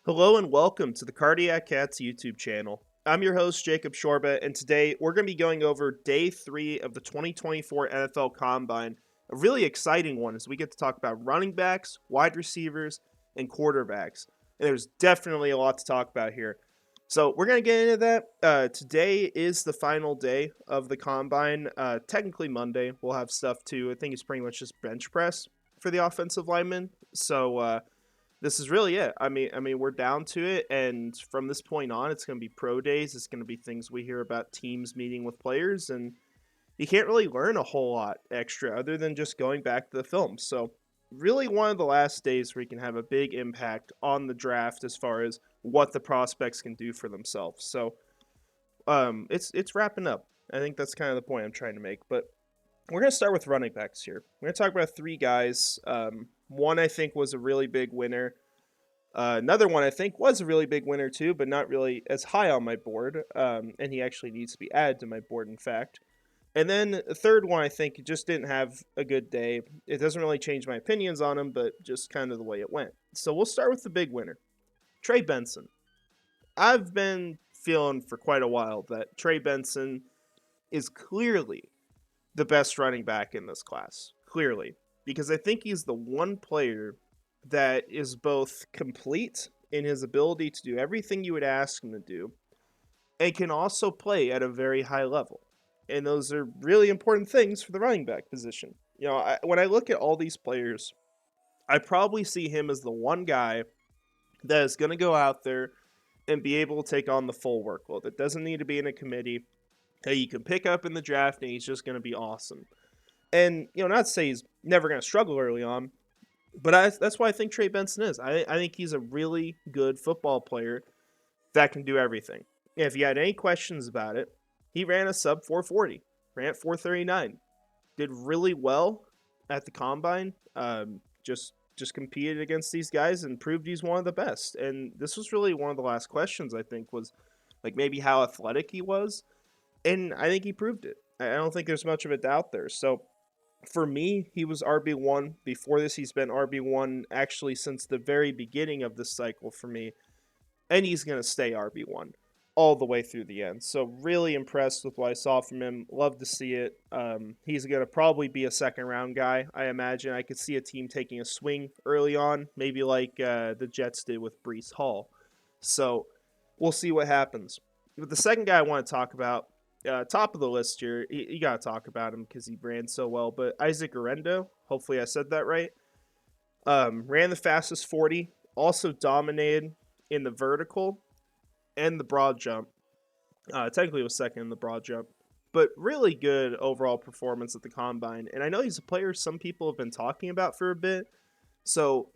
Hello and welcome to the Cardiac Cats YouTube channel. I'm your host, Jacob Shorba, and today we're going to be going over day 3 of the 2024 NFL Combine. A really exciting one as we get to talk about running backs, wide receivers, and quarterbacks. And there's definitely a lot to talk about here. So we're going to get into that. Today is the final day of the Combine. Technically Monday. We'll have stuff too. I think it's pretty much just bench press for the offensive linemen. So, this is really it. I mean, we're down to it, and from this point on, it's going to be pro days. It's going to be things we hear about teams meeting with players, and you can't really learn a whole lot extra other than just going back to the film. So, really, one of the last days where you can have a big impact on the draft as far as what the prospects can do for themselves. So, it's wrapping up. I think that's kind of the point I'm trying to make, but we're going to start with running backs here. We're going to talk about three guys. One I think was a really big winner. Another one I think was a really big winner too, but not really as high on my board. And he actually needs to be added to my board, in fact. And then the third one I think just didn't have a good day. It doesn't really change my opinions on him, but just kind of the way it went. So we'll start with the big winner, Trey Benson. I've been feeling for quite a while that Trey Benson is clearly the best running back in this class. Clearly. Because I think he's the one player that is both complete in his ability to do everything you would ask him to do and can also play at a very high level. And those are really important things for the running back position. When I look at all these players, I probably see him as the one guy that is going to go out there and be able to take on the full workload. That doesn't need to be in a committee that you can pick up in the draft and he's just going to be awesome. And, not to say he's never going to struggle early on, but that's why I think Trey Benson is. I think he's a really good football player that can do everything. If you had any questions about it, he ran a sub 440, ran at 439, did really well at the combine. Just competed against these guys and proved he's one of the best. And this was really one of the last questions I think was like maybe how athletic he was, and I think he proved it. I don't think there's much of a doubt there. So for me, he was RB1. Before this, he's been RB1 actually since the very beginning of this cycle for me. And he's going to stay RB1 all the way through the end. So really impressed with what I saw from him. Love to see it. He's going to probably be a second-round guy, I imagine. I could see a team taking a swing early on, maybe like the Jets did with Breece Hall. So we'll see what happens. But the second guy I want to talk about, top of the list here, you got to talk about him because he ran so well. But Isaac Orendo, hopefully I said that right, ran the fastest 40, also dominated in the vertical and the broad jump. Technically, it was second in the broad jump, but really good overall performance at the combine. And I know he's a player some people have been talking about for a bit. So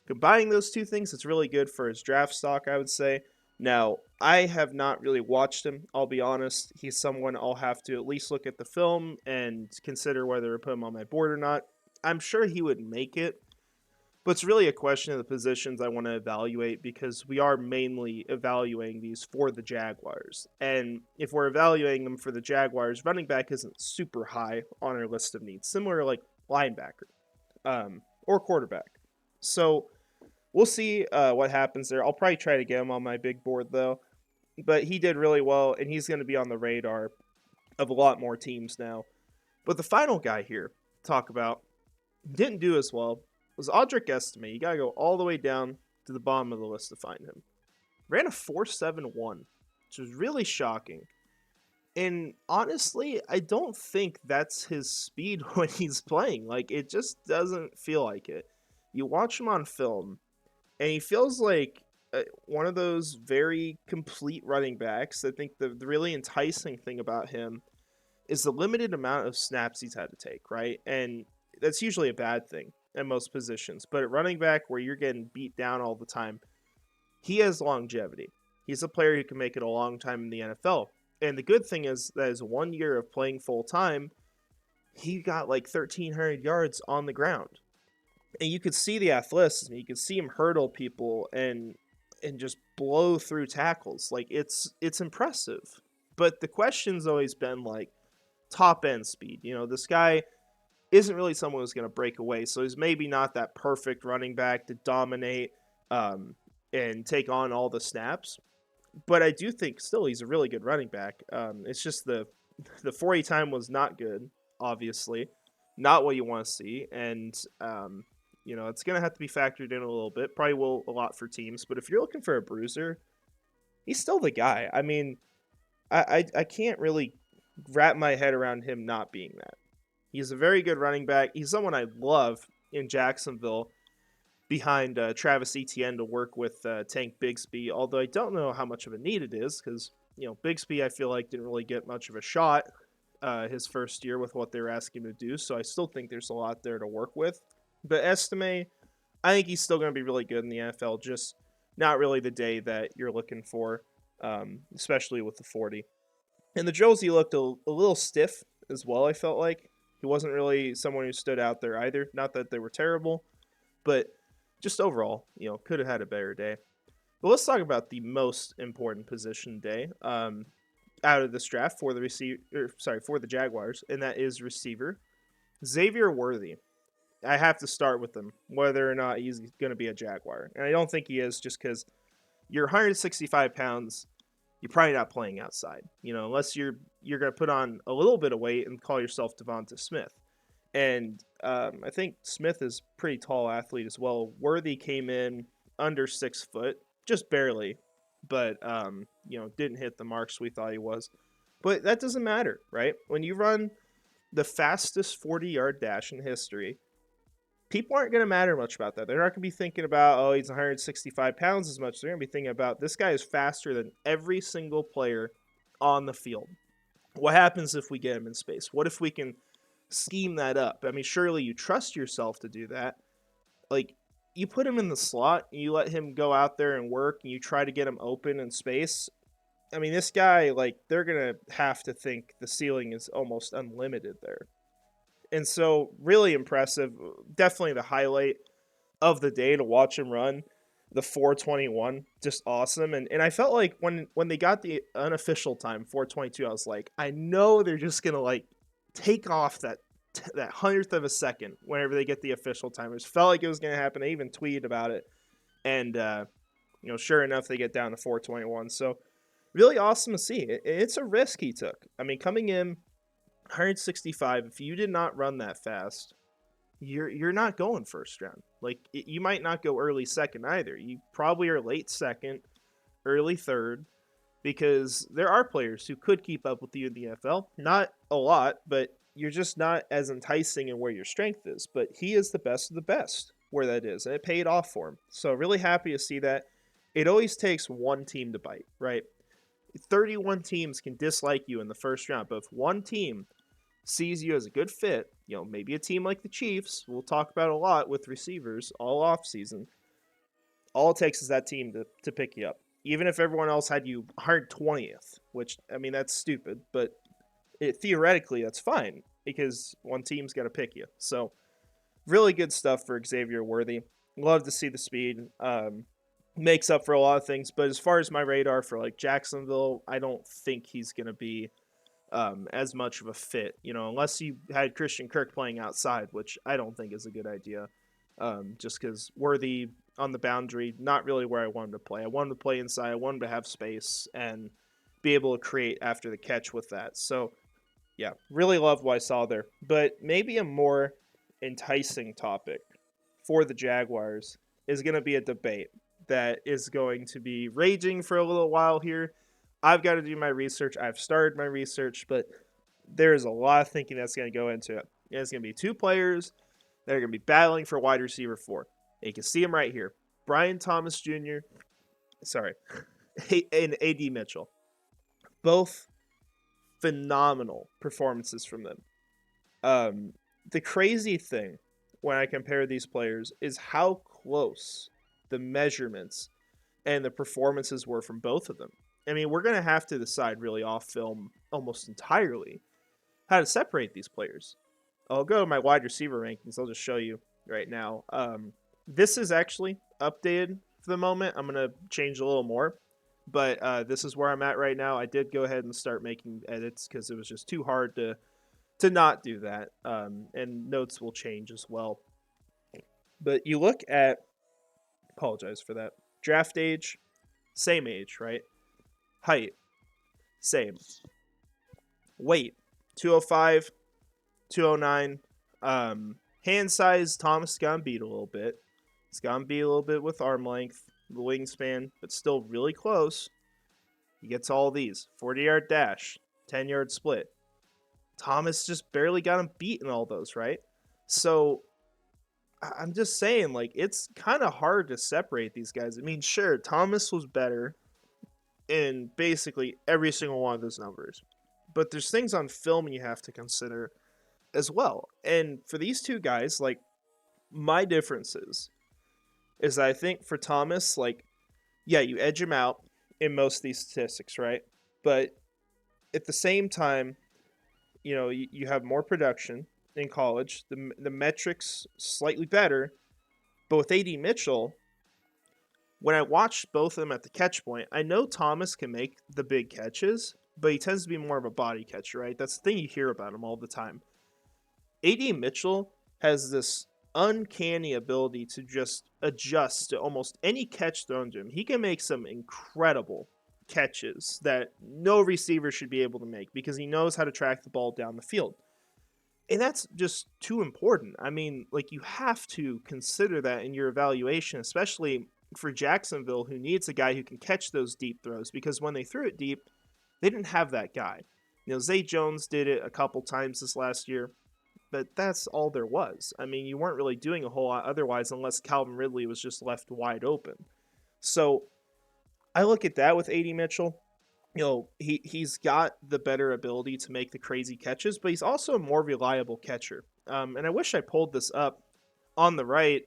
combining those two things, it's really good for his draft stock, I would say. Now, I have not really watched him, I'll be honest. He's someone I'll have to at least look at the film and consider whether to put him on my board or not. I'm sure he would make it, but it's really a question of the positions I want to evaluate because we are mainly evaluating these for the Jaguars. And if we're evaluating them for the Jaguars, running back isn't super high on our list of needs, similar to like linebacker or quarterback. So we'll see what happens there. I'll probably try to get him on my big board, though. But he did really well, and he's going to be on the radar of a lot more teams now. But the final guy here to talk about didn't do as well was Audric Estime. You got to go all the way down to the bottom of the list to find him. Ran a 4.71, which was really shocking. And honestly, I don't think that's his speed when he's playing. Like, it just doesn't feel like it. You watch him on film, and he feels like one of those very complete running backs. I think the really enticing thing about him is the limited amount of snaps he's had to take, right? And that's usually a bad thing at most positions. But at running back, where you're getting beat down all the time, he has longevity. He's a player who can make it a long time in the NFL. And the good thing is that his 1 year of playing full time, he got like 1,300 yards on the ground. And you could see the athleticism. You could see him hurdle people and just blow through tackles. Like it's impressive. But the question's always been like top end speed. This guy isn't really someone who's going to break away. So he's maybe not that perfect running back to dominate and take on all the snaps. But I do think still he's a really good running back. It's just the 40 time was not good, obviously, not what you want to see, and it's gonna have to be factored in a little bit. Probably will a lot for teams, but if you're looking for a bruiser, he's still the guy. I mean, I can't really wrap my head around him not being that. He's a very good running back. He's someone I love in Jacksonville behind Travis Etienne to work with Tank Bigsby, although I don't know how much of a need it is because, Bigsby I feel like didn't really get much of a shot his first year with what they were asking him to do, so I still think there's a lot there to work with. But Estime, I think he's still going to be really good in the NFL, just not really the day that you're looking for, especially with the 40. And the Josie looked a little stiff as well, I felt like. He wasn't really someone who stood out there either. Not that they were terrible, but just overall, could have had a better day. But let's talk about the most important position day out of this draft for the Jaguars, and that is receiver. Xavier Worthy. I have to start with him, whether or not he's going to be a Jaguar. And I don't think he is, just because you're 165 pounds, you're probably not playing outside. Unless you're going to put on a little bit of weight and call yourself Devante Smith. And I think Smith is a pretty tall athlete as well. Worthy came in under 6 foot, just barely, but didn't hit the marks we thought he was. But that doesn't matter, right? When you run the fastest 40-yard dash in history, people aren't going to matter much about that. They're not going to be thinking about, oh, he's 165 pounds as much. They're going to be thinking about, this guy is faster than every single player on the field. What happens if we get him in space? What if we can scheme that up? I mean, surely you trust yourself to do that. Like, you put him in the slot, and you let him go out there and work, and you try to get him open in space. I mean, this guy, they're going to have to think the ceiling is almost unlimited there. And so, really impressive. Definitely the highlight of the day to watch him run the 4:21. Just awesome. And I felt like when they got the unofficial time, 4:22, I was like, I know they're just going to, take off that hundredth of a second whenever they get the official time. It just felt like it was going to happen. I even tweeted about it. And, sure enough, they get down to 4:21. So, really awesome to see. It's a risk he took. I mean, coming in 165, if you did not run that fast, you're not going first round. You might not go early second either. You probably are late second, early third, because there are players who could keep up with you in the NFL. Not a lot, but you're just not as enticing in where your strength is. But he is the best of the best where that is, and it paid off for him. So really happy to see that. It always takes one team to bite, right? 31 teams can dislike you in the first round, but if one team sees you as a good fit, maybe a team like the Chiefs, we'll talk about a lot with receivers all offseason, all it takes is that team to pick you up. Even if everyone else had you 120th, which, I mean, that's stupid, but theoretically that's fine because one team's got to pick you. So really good stuff for Xavier Worthy. Love to see the speed. Makes up for a lot of things, but as far as my radar for Jacksonville, I don't think he's going to be as much of a fit, unless you had Christian Kirk playing outside, which I don't think is a good idea. Just because Worthy on the boundary, not really where I wanted to play. I wanted to play inside. I wanted to have space and be able to create after the catch with that. So, yeah, really loved what I saw there. But maybe a more enticing topic for the Jaguars is going to be a debate that is going to be raging for a little while here. I've got to do my research. I've started my research, but there's a lot of thinking that's going to go into it. It's going to be two players that are going to be battling for wide receiver 4. And you can see them right here. Brian Thomas Jr., and A.D. Mitchell. Both phenomenal performances from them. The crazy thing when I compare these players is how close the measurements and the performances were from both of them. I mean, we're going to have to decide really off film almost entirely how to separate these players. I'll go to my wide receiver rankings. I'll just show you right now. This is actually updated for the moment. I'm going to change a little more, but this is where I'm at right now. I did go ahead and start making edits because it was just too hard to not do that. And notes will change as well. But you look at, apologize for that. Draft age, same age, right? Height, same. Weight, 205, 209. Hand size, Thomas got beat a little bit. He's gotten beat a little bit with arm length, the wingspan, but still really close. He gets all these 40-yard dash, 10-yard split. Thomas just barely got him beat in all those, right? So I'm just saying, like, it's kind of hard to separate these guys. I mean, sure, Thomas was better in basically every single one of those numbers, but there's things on film you have to consider as well. And for these two guys, like, my differences is that I think for Thomas, like, yeah, you edge him out in most of these statistics, right? But at the same time, you know, you have more production in college. The metrics slightly better. But with AD Mitchell, when I watched both of them at the catch point, I know Thomas can make the big catches, but he tends to be more of a body catcher, right? That's the thing you hear about him all the time. AD Mitchell has this uncanny ability to just adjust to almost any catch thrown to him. He can make some incredible catches that no receiver should be able to make because he knows how to track the ball down the field. And that's just too important. I mean, like, you have to consider that in your evaluation, especially for Jacksonville, who needs a guy who can catch those deep throws, because when they threw it deep, they didn't have that guy. You know, Zay Jones did it a couple times this last year, but that's all there was. I mean, you weren't really doing a whole lot otherwise unless Calvin Ridley was just left wide open. So I look at that with AD Mitchell. You know, he's got the better ability to make the crazy catches, but he's also a more reliable catcher. And I wish I pulled this up on the right,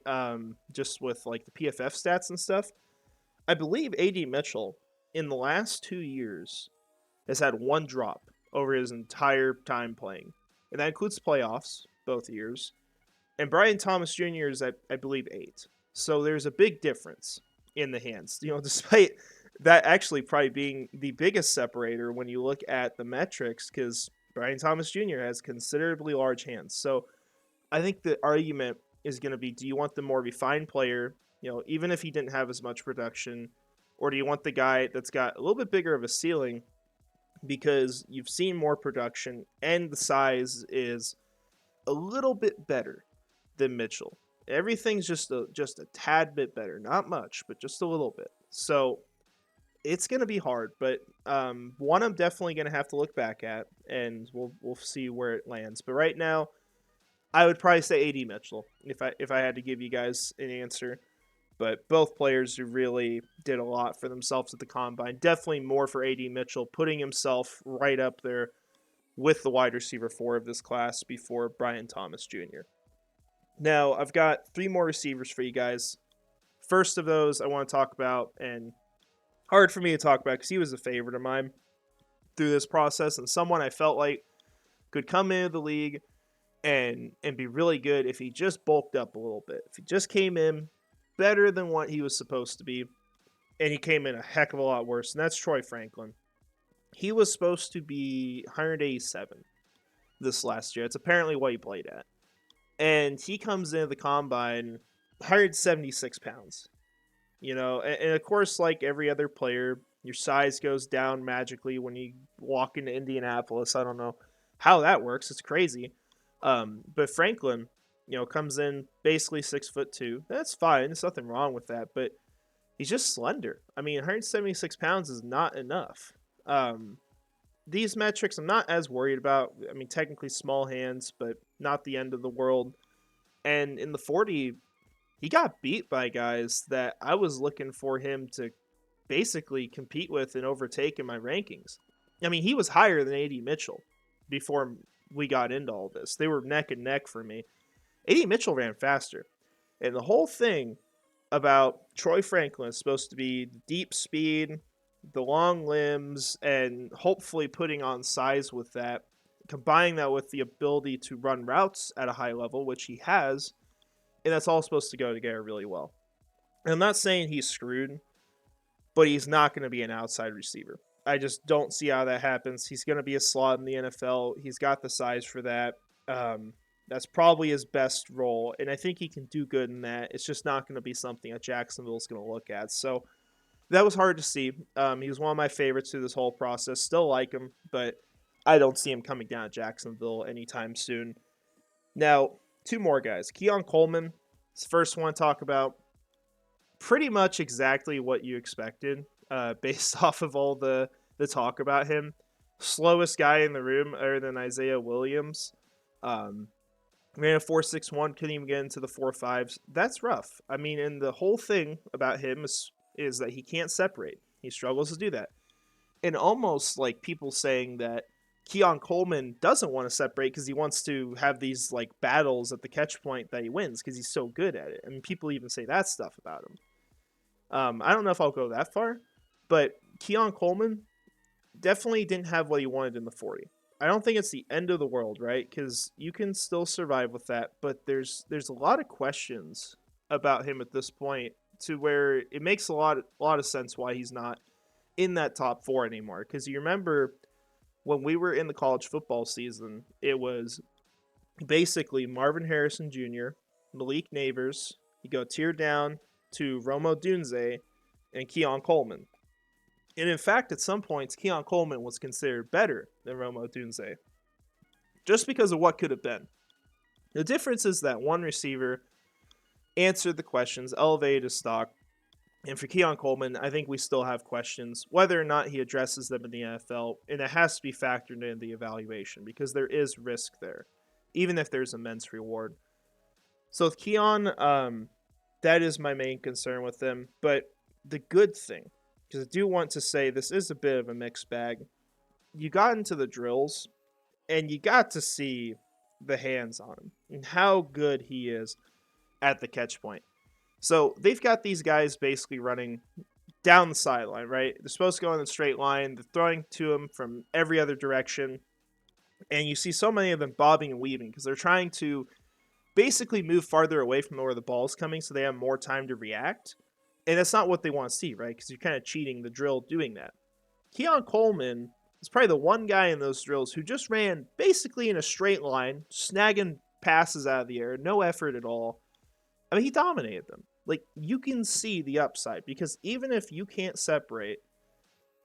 just with like the PFF stats and stuff. I believe AD Mitchell in the last 2 years has had one drop over his entire time playing, and that includes playoffs both years. And Brian Thomas Jr. is, I believe, 8. So there's a big difference in the hands. You know, despite that actually probably being the biggest separator when you look at the metrics, because Brian Thomas Jr. has considerably large hands. So I think the argument is going to be, do you want the more refined player, you know, even if he didn't have as much production, or do you want the guy that's got a little bit bigger of a ceiling because you've seen more production and the size is a little bit better than Mitchell? Everything's just a tad bit better, not much, but just a little bit. So it's going to be hard, but one I'm definitely going to have to look back at, and we'll see where it lands. But right now, I would probably say AD Mitchell if I had to give you guys an answer. But both players who really did a lot for themselves at the Combine. Definitely more for AD Mitchell, putting himself right up there with the wide receiver 4 of this class before Brian Thomas Jr. Now, I've got 3 more receivers for you guys. First of those I want to talk about, and hard for me to talk about because he was a favorite of mine through this process and someone I felt like could come into the league and be really good if he just bulked up a little bit. If he just came in better than what he was supposed to be, and he came in a heck of a lot worse, and that's Troy Franklin. He was supposed to be 187 this last year. It's apparently what he played at. And he comes into the Combine 176 pounds. You know, and of course, like every other player, your size goes down magically when you walk into Indianapolis. I don't know how that works. It's crazy. But Franklin, you know, comes in basically 6'2". That's fine. There's nothing wrong with that. But he's just slender. I mean, 176 pounds is not enough. These metrics I'm not as worried about. I mean, technically small hands, but not the end of the world. And in the 40, he got beat by guys that I was looking for him to basically compete with and overtake in my rankings. I mean, he was higher than AD Mitchell before we got into all this. They were neck and neck for me. AD Mitchell ran faster. And the whole thing about Troy Franklin is supposed to be the deep speed, the long limbs, and hopefully putting on size with that, combining that with the ability to run routes at a high level, which he has, and that's all supposed to go together really well. And I'm not saying he's screwed, but he's not going to be an outside receiver. I just don't see how that happens. He's going to be a slot in the NFL. He's got the size for that. That's probably his best role, and I think he can do good in that. It's just not going to be something that Jacksonville's going to look at. So that was hard to see. He was one of my favorites through this whole process. Still like him, but I don't see him coming down to Jacksonville anytime soon. Now, two more guys. Keon Coleman, is the first one to talk about. Pretty much exactly what you expected, based off of all the talk about him. Slowest guy in the room, other than Isaiah Williams. Um, Ran a 4.61, couldn't even get into the 4.5s. That's rough. I mean, and the whole thing about him is that he can't separate. He struggles to do that. And almost like people saying that Keon Coleman doesn't want to separate because he wants to have these like battles at the catch point that he wins because he's so good at it. I mean, people even say that stuff about him. I don't know if I'll go that far, but Keon Coleman definitely didn't have what he wanted in the 40. I don't think it's the end of the world, right? Because you can still survive with that, but there's a lot of questions about him at this point to where it makes a lot of sense why he's not in that top four anymore. Because you remember when we were in the college football season, it was basically Marvin Harrison Jr., Malik Neighbors. You go tier down to Rome Odunze and Keon Coleman. And in fact, at some points, Keon Coleman was considered better than Rome Odunze just because of what could have been. The difference is that one receiver answered the questions, elevated his stock. And for Keon Coleman, I think we still have questions whether or not he addresses them in the NFL, and it has to be factored in the evaluation because there is risk there, even if there's immense reward. So with Keon, that is my main concern with him. But the good thing, because I do want to say this is a bit of a mixed bag, you got into the drills, and you got to see the hands on him and how good he is at the catch point. So they've got these guys basically running down the sideline, right? They're supposed to go in a straight line. They're throwing to him from every other direction. And you see so many of them bobbing and weaving because they're trying to basically move farther away from where the ball's coming so they have more time to react. And that's not what they want to see, right? Because you're kind of cheating the drill doing that. Keon Coleman is probably the one guy in those drills who just ran basically in a straight line, snagging passes out of the air, no effort at all. I mean, he dominated them. Like, you can see the upside because even if you can't separate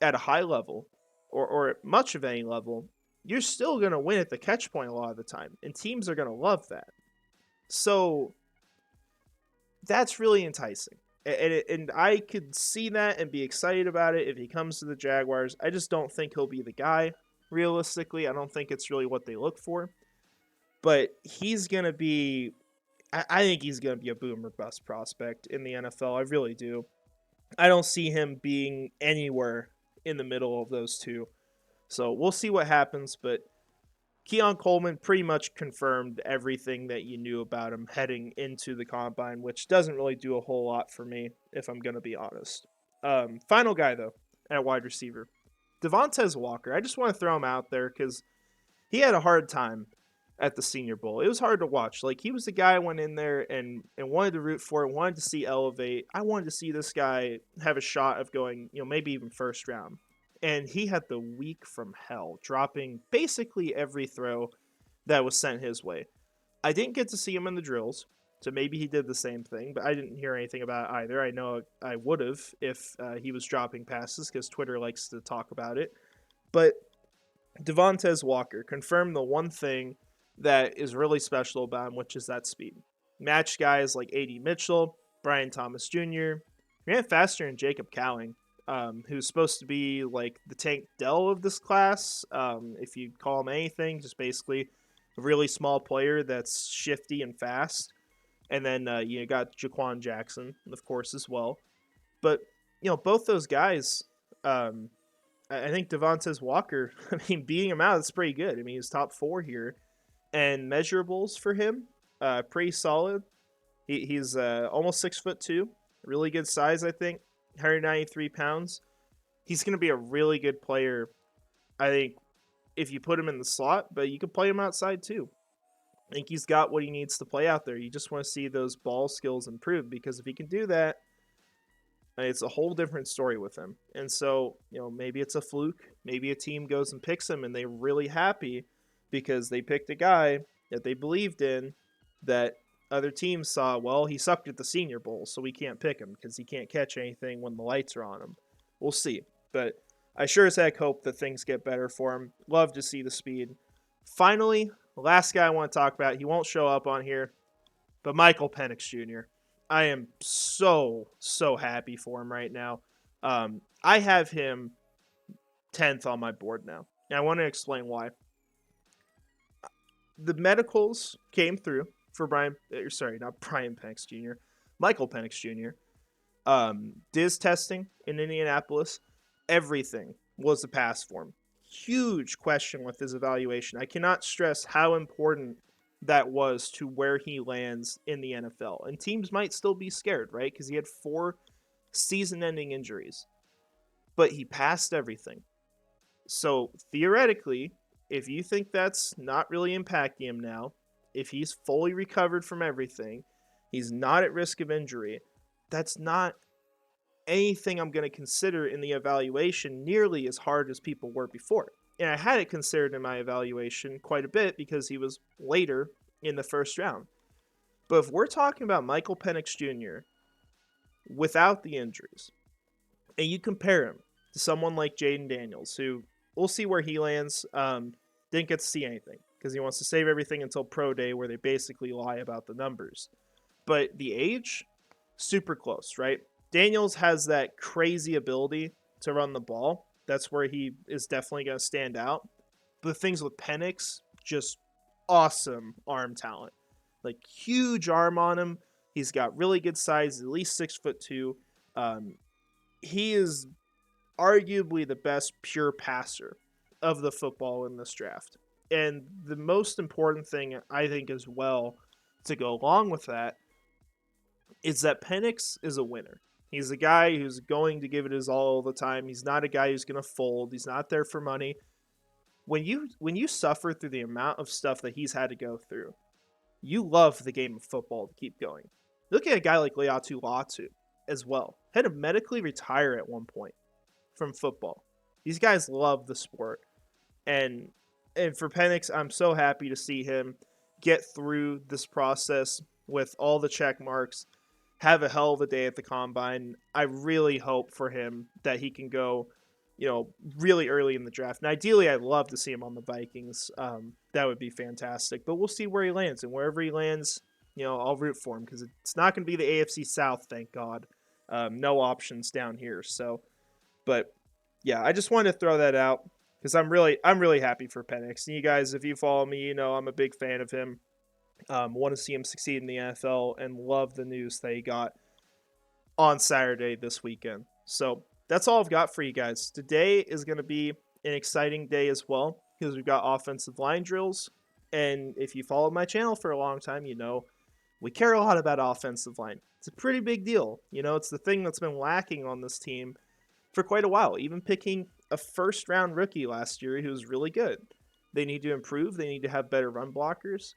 at a high level or at much of any level, you're still going to win at the catch point a lot of the time. And teams are going to love that. So that's really enticing. And I could see that and be excited about it if he comes to the Jaguars. I just don't think he'll be the guy, realistically. I don't think it's really what they look for. But he's going to be... I think he's going to be a boom or bust prospect in the NFL. I really do. I don't see him being anywhere in the middle of those two. So we'll see what happens, but Keon Coleman pretty much confirmed everything that you knew about him heading into the combine, which doesn't really do a whole lot for me, if I'm going to be honest. Final guy, though, at wide receiver. Devante Walker. I just want to throw him out there because he had a hard time at the Senior Bowl. It was hard to watch. Like, he was the guy I went in there and wanted to root for, wanted to see elevate. I wanted to see this guy have a shot of going, maybe even first round. And he had the week from hell, dropping basically every throw that was sent his way. I didn't get to see him in the drills, so maybe he did the same thing, but I didn't hear anything about it either. I know I would have if he was dropping passes because Twitter likes to talk about it. But Devante Walker confirmed the one thing that is really special about him, which is that speed. Match guys like A.D. Mitchell, Brian Thomas Jr., ran faster than Jacob Cowing, who's supposed to be like the Tank Dell of this class, if you call him anything, just basically a really small player that's shifty and fast. And then you got Jaquan Jackson, of course, as well. But, both those guys, I think Devante Walker, I mean, beating him out, that's pretty good. I mean, he's top 4 here. And measurables for him, pretty solid. He's almost 6'2", really good size, I think. 193 pounds. He's going to be a really good player, I think, if you put him in the slot, but you can play him outside too. I think he's got what he needs to play out there. You just want to see those ball skills improve because if he can do that, it's a whole different story with him. And so, maybe it's a fluke. Maybe a team goes and picks him and they're really happy because they picked a guy that they believed in, that other teams saw, well, he sucked at the Senior Bowl, so we can't pick him because he can't catch anything when the lights are on him. We'll see. But I sure as heck hope that things get better for him. Love to see the speed. Finally, last guy I want to talk about, he won't show up on here, but Michael Penix Jr. I am so happy for him right now. I have him 10th on my board now. And I want to explain why. The medicals came through for not Brian Penix Jr., Michael Penix Jr. DIS testing in Indianapolis, everything was a pass for him. Huge question with his evaluation. I cannot stress how important that was to where he lands in the NFL. And teams might still be scared, right? Because he had 4 season-ending injuries. But he passed everything. So theoretically, if you think that's not really impacting him now, if he's fully recovered from everything, he's not at risk of injury, that's not anything I'm going to consider in the evaluation nearly as hard as people were before. And I had it considered in my evaluation quite a bit because he was later in the first round. But if we're talking about Michael Penix Jr. without the injuries, and you compare him to someone like Jaden Daniels, who we'll see where he lands, didn't get to see anything because he wants to save everything until Pro Day where they basically lie about the numbers. But the age, super close, right? Daniels has that crazy ability to run the ball. That's where he is definitely going to stand out. But the things with Penix, just awesome arm talent. Like, huge arm on him. He's got really good size, at least 6'2". He is arguably the best pure passer of the football in this draft. And the most important thing, I think, as well, to go along with that, is that Penix is a winner. He's a guy who's going to give it his all the time. He's not a guy who's going to fold. He's not there for money. When you suffer through the amount of stuff that he's had to go through, you love the game of football to keep going. Look at a guy like Leatu Latu as well. Had to medically retire at one point from football. These guys love the sport. And for Penix, I'm so happy to see him get through this process with all the check marks, have a hell of a day at the combine. I really hope for him that he can go, really early in the draft. And ideally, I'd love to see him on the Vikings. That would be fantastic. But we'll see where he lands. And wherever he lands, I'll root for him because it's not going to be the AFC South, thank God. No options down here. So, but yeah, I just wanted to throw that out because I'm really happy for Penix. And you guys, if you follow me, I'm a big fan of him. Want to see him succeed in the NFL and love the news that he got on Saturday this weekend. So that's all I've got for you guys. Today is going to be an exciting day as well because we've got offensive line drills. And if you followed my channel for a long time, we care a lot about offensive line. It's a pretty big deal. It's the thing that's been lacking on this team for quite a while. Even picking a first-round rookie last year who was really good. They need to improve. They need to have better run blockers.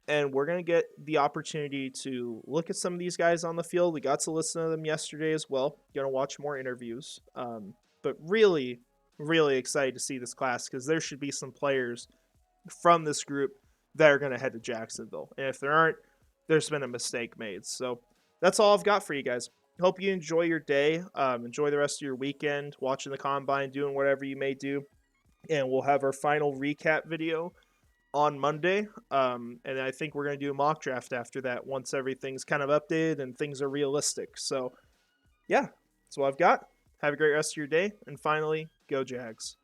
And we're going to get the opportunity to look at some of these guys on the field. We got to listen to them yesterday as well. Going to watch more interviews. But really, really excited to see this class because there should be some players from this group that are going to head to Jacksonville. And if there aren't, there's been a mistake made. So that's all I've got for you guys. Hope you enjoy your day. Enjoy the rest of your weekend, watching the combine, doing whatever you may do. And we'll have our final recap video on Monday, and I think we're going to do a mock draft after that once everything's kind of updated and things are realistic. So, yeah, that's what I've got. Have a great rest of your day, and finally, go Jags.